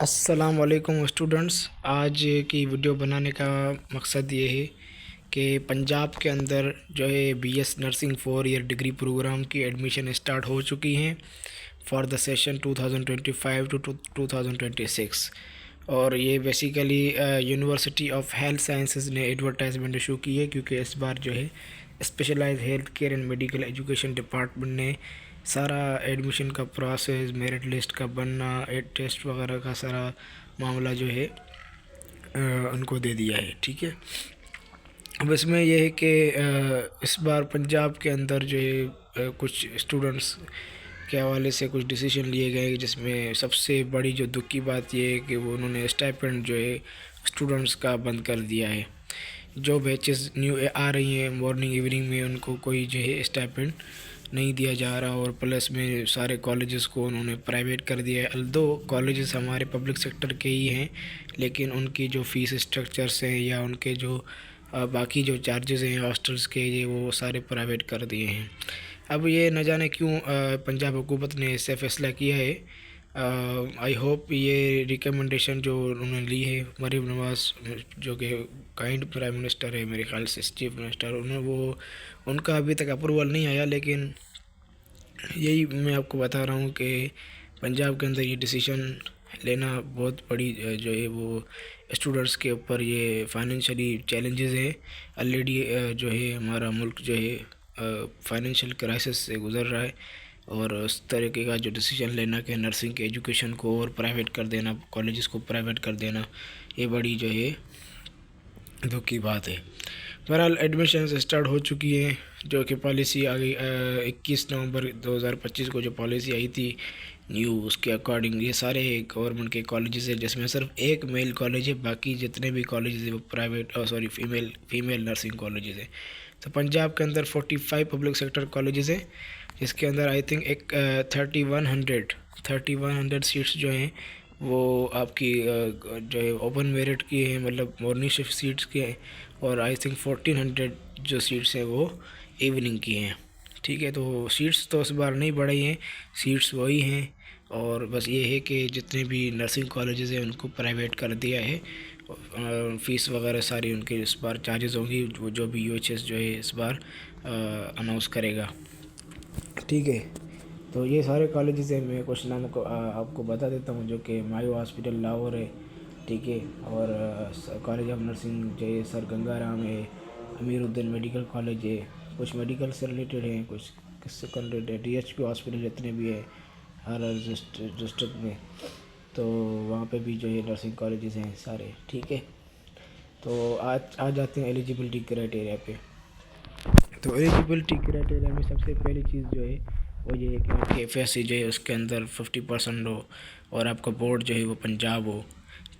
अस्सलाम वालेकुम स्टूडेंट्स। आज की वीडियो बनाने का मकसद ये है कि पंजाब के अंदर जो है BS nursing 4 year degree programme की एडमिशन स्टार्ट हो चुकी हैं फॉर द सेशन 2025 टू 2026। और ये basically university of health sciences ने एडवर्टाइजमेंट इशू की है, क्योंकि इस बार जो है specialise health care and medical education department ने सारा एडमिशन का प्रोसेस, मेरिट लिस्ट का बनना, टेस्ट वगैरह का सारा मामला जो है उनको दे दिया है। ठीक है। अब इसमें यह है कि इस बार पंजाब के अंदर जो है कुछ स्टूडेंट्स के हवाले से कुछ डिसीजन लिए गए, जिसमें सबसे बड़ी जो दुख की बात यह है कि वो उन्होंने स्टाइपेंड जो है स्टूडेंट्स का बंद कर दिया है। जो बैचेस न्यू आ रही हैं मॉर्निंग इवनिंग में, उनको कोई जो है स्टाइपेंड नहीं दिया जा रहा, और प्लस में सारे कॉलेजेस को उन्होंने प्राइवेट कर दिया है। अल्दो कॉलेजेस हमारे पब्लिक सेक्टर के ही हैं, लेकिन उनकी जो फीस स्ट्रक्चर्स हैं या उनके जो बाकी जो चार्जेस हैं हॉस्टल्स के, ये वो सारे प्राइवेट कर दिए हैं। अब ये न जाने क्यों पंजाब हुकूमत ने इससे फ़ैसला किया है। आई होप ये रिकमेंडेशन जो उन्होंने ली है मरीम नवाज़, जो कि काइंड प्राइम मिनिस्टर है मेरे ख्याल से, चीफ मिनिस्टर, उन्हें वो उनका अभी तक अप्रूवल नहीं आया, लेकिन यही मैं आपको बता रहा हूँ कि पंजाब के अंदर ये डिसीजन लेना बहुत बड़ी जो है वो स्टूडेंट्स के ऊपर ये फाइनेंशियली चैलेंजेस है। ऑलरेडी जो है हमारा मुल्क जो है फाइनेंशियल क्राइसिस से गुज़र रहा है, और उस तरीके का जो डिसीजन लेना कि नर्सिंग के एजुकेशन को और प्राइवेट कर देना, कॉलेजेस को प्राइवेट कर देना, ये बड़ी जो है दुख की बात है। बहरहाल एडमिशन स्टार्ट हो चुकी हैं। जो कि पॉलिसी आ गई 21 नवंबर 2025 को जो पॉलिसी आई थी न्यू, उसके अकॉर्डिंग ये सारे गवर्नमेंट के कॉलेजेस हैं, जिसमें सिर्फ एक मेल कॉलेज है, बाकी जितने भी कॉलेजेस हैं वो प्राइवेट फीमेल नर्सिंग कॉलेजेस हैं। तो पंजाब के अंदर 45 पब्लिक सेक्टर कॉलेजेस हैं, जिसके अंदर आई थिंक एक 3100 सीट्स जो हैं वो आपकी जो है ओपन मेरिट की है, मतलब मॉर्निंग शिफ्ट सीट्स की हैं, और आई थिंक 1400 जो सीट्स हैं वो इवनिंग की हैं। ठीक है, तो सीट्स तो इस बार नहीं बढ़ाई हैं, सीट्स वही हैं, और बस ये है कि जितने भी नर्सिंग कॉलेजेस हैं उनको प्राइवेट कर दिया है। फ़ीस वगैरह सारी उनके इस बार चार्जेस होंगी, वो जो भी यूएचएस जो है इस बार अनाउंस करेगा। ठीक है, तो ये सारे कॉलेजेस हैं। मैं कुछ नाम को आपको बता देता हूँ, जो कि मायो हॉस्पिटल लाहौर है, ठीक है, और कॉलेज ऑफ नर्सिंग जो है सर गंगा राम है, अमीरुद्दीन मेडिकल कॉलेज है, कुछ मेडिकल से रिलेटेड हैं, कुछ किससे रिलेटेड, डीएचपी हॉस्पिटल जितने भी है हर डिस्ट्रिक्ट में, तो वहाँ पे भी जो है नर्सिंग कॉलेजेस हैं सारे। ठीक है, तो आज आ जाते हैं एलिजिबिलिटी क्राइटेरिया पे। तो एलिजिबिलिटी क्राइटेरिया में सबसे पहली चीज़ जो है वो ये है कि आपकी एफएससी जो है उसके अंदर 50% हो, और आपका बोर्ड जो है वो पंजाब हो।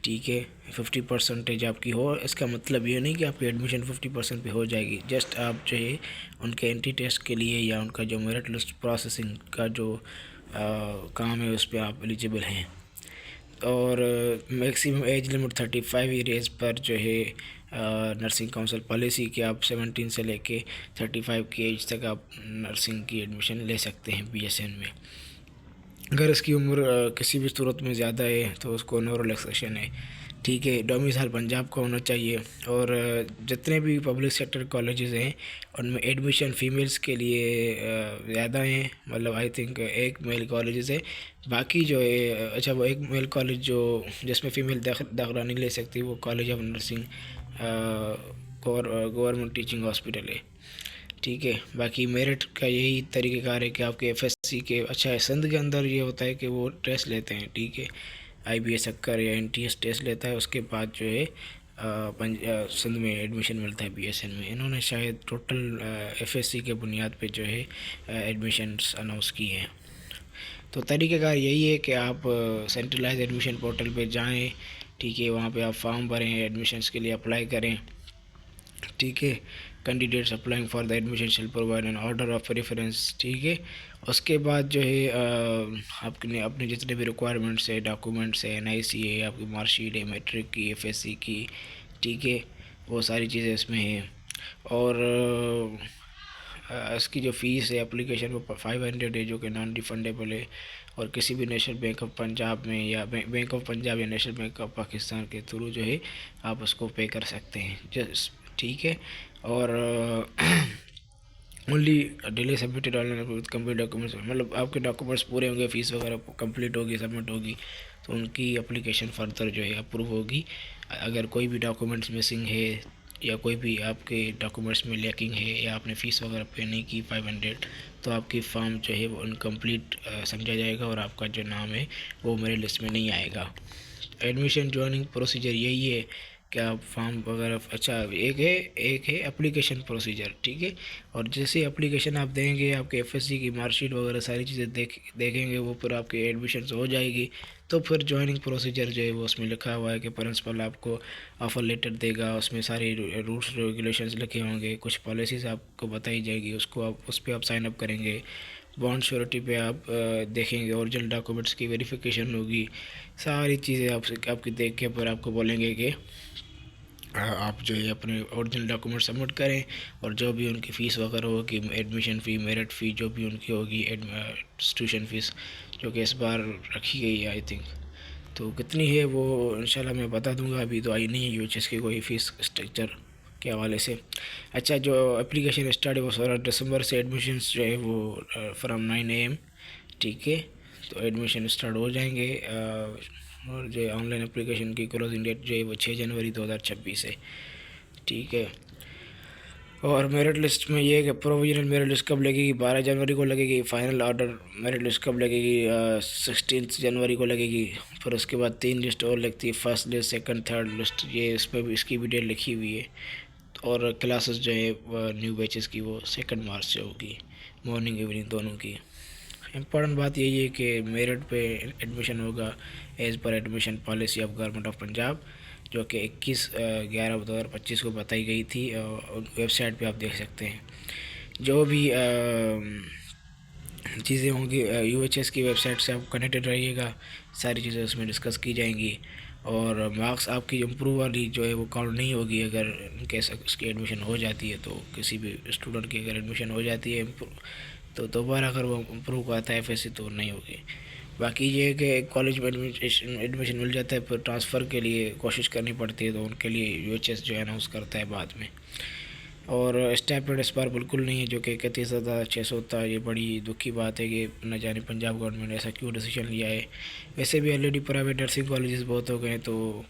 ठीक है, 50% आपकी हो, इसका मतलब ये नहीं कि आपकी एडमिशन 50% पे हो जाएगी। जस्ट आप जो है उनके एंट्री टेस्ट के लिए या उनका जो मेरिट लिस्ट प्रोसेसिंग का जो काम है उस पर आप एलिजिबल हैं। और मैक्सिमम एज लिमिट 35 ईयर्स पर जो है नर्सिंग काउंसिल पॉलिसी कि आप 17 से लेके 35 की एज तक आप नर्सिंग की एडमिशन ले सकते हैं बीएसएन में। अगर इसकी उम्र किसी भी सूरत में ज़्यादा है तो उसको नो रिलैक्सेशन है। ठीक है, डोमिसाइल पंजाब का होना चाहिए, और जितने भी पब्लिक सेक्टर कॉलेजेस हैं उनमें एडमिशन फ़ीमेल्स के लिए ज़्यादा हैं, मतलब आई थिंक एक मेल कॉलेजेस है, बाकी जो है अच्छा वो एक मेल कॉलेज जो जिसमें फ़ीमेल दाखिला नहीं ले सकती वो college of nursing government teaching hospital है। ठीक है, बाकी मेरिट का यही तरीक़ेकार है कि आपके एफएससी के, अच्छा है सिंध के अंदर ये होता है कि वो टेस्ट लेते हैं। ठीक है, आईबीएस अक्कर या एनटीएस टेस्ट लेता है, उसके बाद जो है सिंध में एडमिशन मिलता है बीएसएन में। इन्होंने शायद टोटल एफएससी के बुनियाद पे जो है एडमिशन्स अनाउंस की हैं। तो तरीक़ेकार यही है कि आप सेंट्रलाइज एडमिशन पोर्टल पे जाएं, ठीक है, वहाँ पे आप फॉर्म भरें, एडमिशन्स के लिए अप्लाई करें। ठीक है, candidates applying for the admission shall provide an order of preference. ठीक है, उसके बाद जो है आपने अपने जितने भी रिक्वायरमेंट्स है, डॉक्यूमेंट्स है, एनआईसी है, आपकी मार्कशीट है, मैट्रिक की, एफएससी की, ठीक है, वो सारी चीज़ें इसमें हैं। और इसकी जो फ़ीस है एप्लीकेशन वो 500 है, जो कि नॉन रिफंडेबल है, और किसी भी नेशनल बैंक ऑफ पंजाब में या बैंक ऑफ पंजाब या नेशनल बैंक ऑफ पाकिस्तान के थ्रू जो है आप उसको पे कर सकते हैं। जस्ट ठीक है। और only delay submitted online complete documents, मतलब आपके डॉक्यूमेंट्स पूरे होंगे, फीस वगैरह कंप्लीट होगी, सबमिट होगी, तो उनकी एप्लीकेशन फर्दर जो है अप्रूव होगी। अगर कोई भी डॉक्यूमेंट्स मिसिंग है या कोई भी आपके डॉक्यूमेंट्स में लैकिंग है या आपने फ़ीस वगैरह पे नहीं की 500, तो आपकी फॉर्म जो है वो इनकम्प्लीट समझा जाएगा और आपका जो नाम है वो मेरे लिस्ट में नहीं आएगा। एडमिशन ज्वाइनिंग प्रोसीजर यही है कि आप फॉर्म वगैरह, अच्छा एक है एप्लीकेशन प्रोसीजर, ठीक है। और जैसे एप्लीकेशन आप देंगे, आपके एफएससी की मार्कशीट वगैरह सारी चीज़ें देखेंगे वो, फिर आपकी एडमिशन हो जाएगी। तो फिर ज्वाइनिंग प्रोसीजर जो है वो उसमें लिखा हुआ है कि प्रिंसिपल आपको ऑफ़र लेटर देगा, उसमें सारे रूल्स रेगुलेशंस लिखे होंगे, कुछ पॉलिसीज़ आपको बताई जाएगी, उसको आप उस पर आप साइन अप करेंगे। बॉन्ड श्योरिटी पे आप देखेंगे, ओरिजिनल डॉक्यूमेंट्स की वेरिफिकेशन होगी, सारी चीज़ें आपकी देख के फिर आपको बोलेंगे कि आप जो है अपने ओरिजिनल डॉक्यूमेंट सबमिट करें, और जो भी उनकी फ़ीस वगैरह होगी, एडमिशन फ़ी, मेरिट फ़ी जो भी उनकी होगी, ट्यूशन फ़ीस जो कि इस बार रखी गई है आई थिंक, तो कितनी है वो इंशाल्लाह मैं बता दूंगा। अभी तो आई नहीं है यूएचएस की कोई फ़ीस स्ट्रक्चर के हवाले से। अच्छा, जो एप्लीकेशन स्टार्ट है वो 16 दिसंबर से, एडमिशन जो है वो फ्रॉम 9 AM, ठीक है। तो एडमिशन स्टार्ट हो जाएंगे। और जो ऑनलाइन एप्लीकेशन की क्लोजिंग डेट जो है वो 6 जनवरी 2026 है, ठीक है। और मेरिट लिस्ट में ये है कि प्रोविजनल मेरिट लिस्ट कब लगेगी, 12 जनवरी को लगेगी। फाइनल ऑर्डर मेरिट लिस्ट कब लगेगी, 16 जनवरी को लगेगी। फिर उसके बाद 3 लिस्ट और लगती है, first list, second, third list, ये इसमें भी इसकी भी डेट लिखी हुई है। और क्लासेस जो है न्यू बैचेस की वो 2 मार्च से होगी, मॉर्निंग इवनिंग दोनों की। इम्पॉर्टेंट बात यही है कि मेरिट पे एडमिशन होगा as per admission policy of government of Punjab, जो कि 21/11/2025 को बताई गई थी। वेबसाइट पे आप देख सकते हैं। जो भी चीज़ें होंगी यूएचएस की वेबसाइट से आप कनेक्टेड रहिएगा, सारी चीज़ें उसमें डिस्कस की जाएंगी। और मार्क्स आपकी इम्प्रूव वाली जो है वो काउंट नहीं होगी अगर इनकेस उसकी एडमिशन हो जाती है। तो किसी भी स्टूडेंट की अगर एडमिशन हो जाती है तो दोबारा अगर वो इम्प्रूव आता है एफएससी तो नहीं होगी। बाकी ये है कि कॉलेज में एडमिशन मिल जाता है, फिर ट्रांसफ़र के लिए कोशिश करनी पड़ती है, तो उनके लिए यूएचएस जो है अनाउंस करता है बाद में। और स्टाइपेंड इस बार बिल्कुल नहीं है, जो कि 31,600 होता है। ये बड़ी दुख की बात है कि न जाने पंजाब गवर्नमेंट ने ऐसा क्यों डिसीजन लिया है। वैसे भी ऑलरेडी प्राइवेट नर्सिंग कॉलेजेस बहुत हो गए हैं, तो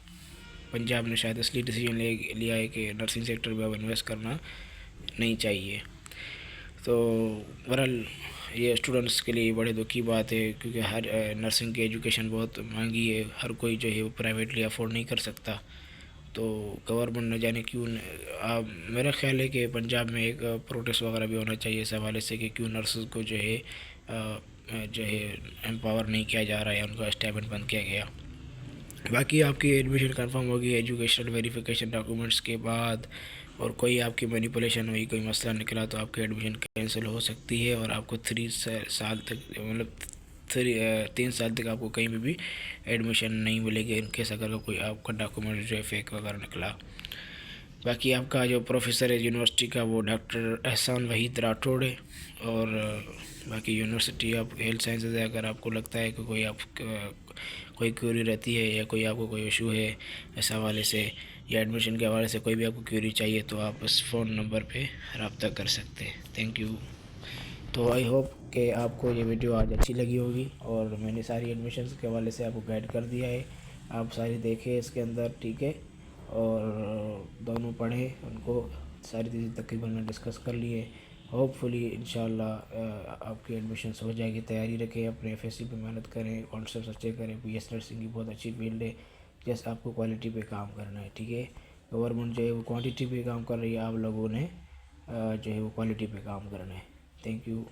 पंजाब ने शायद इसलिए डिसीजन लिया है कि नर्सिंग सेक्टर में अब इन्वेस्ट करना नहीं चाहिए। तो बहरहाल ये स्टूडेंट्स के लिए बड़े दुख की बात है, क्योंकि हर नर्सिंग की एजुकेशन बहुत महंगी है, हर कोई जो है वो प्राइवेटली अफोर्ड नहीं कर सकता। तो गवर्नमेंट न जाने क्यों मेरा ख्याल है कि पंजाब में एक प्रोटेस्ट वगैरह भी होना चाहिए इस हवाले से कि क्यों नर्सेज को जो है एम्पावर नहीं किया जा रहा है, उनका स्टाइपेंड बंद किया गया। बाकी आपकी एडमिशन कंफर्म होगी एजुकेशनल वेरिफिकेशन डॉक्यूमेंट्स के बाद, और कोई आपकी मैनिपुलेशन हुई, कोई मसला निकला, तो आपकी एडमिशन कैंसिल हो सकती है और आपको 3 साल तक, मतलब 3 साल तक आपको कहीं भी एडमिशन नहीं मिलेगी इनकेस अगर कोई आपका डॉक्यूमेंट जो है फेक वगैरह निकला। बाकी आपका जो प्रोफेसर है यूनिवर्सिटी का वो डॉक्टर एहसान वहीद राठौड़ है। और बाकी यूनिवर्सिटी ऑफ हेल्थ साइंसेज है, अगर आपको लगता है कि कोई क्यूरी रहती है या कोई आपको कोई इशू है इस हवाले से या एडमिशन के हवाले से कोई भी आपको क्यूरी चाहिए, तो आप इस फ़ोन नंबर पे रब्ता कर सकते हैं। Thank you. तो आई होप कि आपको ये वीडियो आज अच्छी लगी होगी, और मैंने सारी एडमिशन्स के हवाले से आपको गाइड कर दिया है। आप सारी देखें इसके अंदर, ठीक है। और दोनों पढ़ें उनको, सारी चीज़ें तकरीबन मैंने डिस्कस कर लिए। होपफुली इंशाल्लाह आपकी एडमिशन्स हो जाएगी। तैयारी रखें, अपने एफएससी पे मेहनत करें, कॉन्सेप्ट अच्छे करें। बीएस नर्सिंग की बहुत अच्छी फील्ड है, जैसे आपको क्वालिटी पे काम करना है, ठीक है। गवर्नमेंट जो है वो क्वांटिटी पे काम कर रही है, आप लोगों ने जो है वो क्वालिटी पे काम करना है। Thank you.